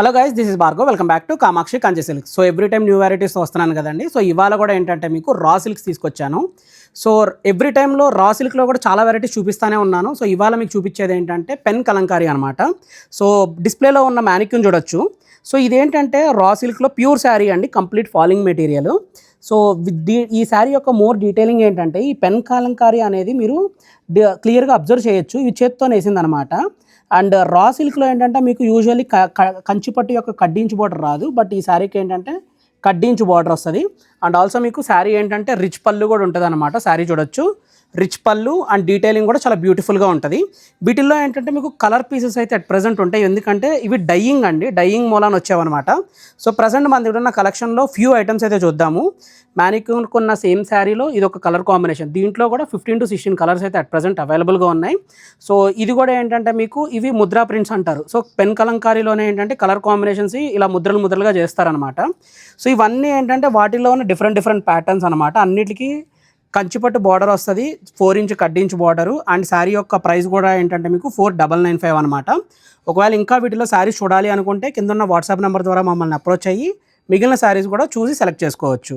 Hello guys, this is Bhargav. Welcome back to Kamakshi Kanchi silks. So every time new varieties వస్తున్నాను కదండి. So ఇవాళ కూడా ఏంటంటే మీకు రా సిల్క్స్ తీసుకొచ్చాను. సో ఎవ్రీ టైంలో రా సిల్క్లో కూడా చాలా వెరైటీస్ చూపిస్తూనే ఉన్నాను. సో ఇవాళ మీకు చూపించేది ఏంటంటే పెన్ కలంకారీ అనమాట. సో డిస్ప్లేలో ఉన్న మ్యానిక్యూన్ చూడొచ్చు. సో ఇదేంటంటే రా సిల్క్లో ప్యూర్ శారీ అండి, కంప్లీట్ ఫాలింగ్ మెటీరియల్. సో ఈ శారీ యొక్క మోర్ డీటెయిలింగ్ ఏంటంటే ఈ పెన్ కలంకారీ అనేది మీరు క్లియర్గా అబ్జర్వ్ చేయొచ్చు. ఇవి చేత్తో నేసింది అనమాట. అండ్ రా సిల్క్లో ఏంటంటే మీకు యూజువల్లీ కంచిపట్టు యొక్క కడ్డించు బార్డర్ రాదు, బట్ ఈ శారీకి ఏంటంటే కడ్డించు బార్డర్ వస్తుంది. అండ్ ఆల్సో మీకు శారీ ఏంటంటే రిచ్ పళ్ళు కూడా ఉంటుంది అనమాట. శారీ చూడొచ్చు, రిచ్ పళ్ళు అండ్ డీటెయిలింగ్ కూడా చాలా బ్యూటిఫుల్గా ఉంటుంది. వీటిల్లో ఏంటంటే మీకు కలర్ పీసెస్ అయితే అట్ ప్రజెంట్ ఉంటాయి, ఎందుకంటే ఇవి డైయింగ్ అండి, డైయింగ్ మూలాన్ని వచ్చావన్నమాట. సో ప్రజెంట్ మన దగ్గర ఉన్న కలెక్షన్లో ఫ్యూ ఐటమ్స్ అయితే చూద్దాము. మ్యానిక్యూన్కి ఉన్న సేమ్ శారీలో ఇది ఒక కలర్ కాంబినేషన్, దీంట్లో కూడా 15 to 16 కలర్స్ అయితే అట్ ప్రజెంట్ అవైలబుల్గా ఉన్నాయి. సో ఇది కూడా ఏంటంటే మీకు ఇవి ముద్రా ప్రింట్స్ అంటారు. సో పెన్ కలంకారీలోనే ఏంటంటే కలర్ కాంబినేషన్స్ ఇలా ముద్రలుగా చేస్తారనమాట. సో ఇవన్నీ ఏంటంటే వాటిల్లో ఉన్న డిఫరెంట్ ప్యాటర్న్స్ అనమాట. అన్నిటికీ కంచిపట్టు బార్డర్ వస్తుంది, 4 ఇంచ్ కడ్డించ్ బార్డరు. అండ్ శారీ యొక్క ప్రైస్ కూడా ఏంటంటే మీకు 4995 అనమాట. ఒకవేళ ఇంకా వీటిలో శారీస్ చూడాలి అనుకుంటే కింద ఉన్న వాట్సాప్ నెంబర్ ద్వారా మమ్మల్ని అప్రోచ్ అయ్యి మిగిలిన శారీస్ కూడా చూసి సెలెక్ట్ చేసుకోవచ్చు.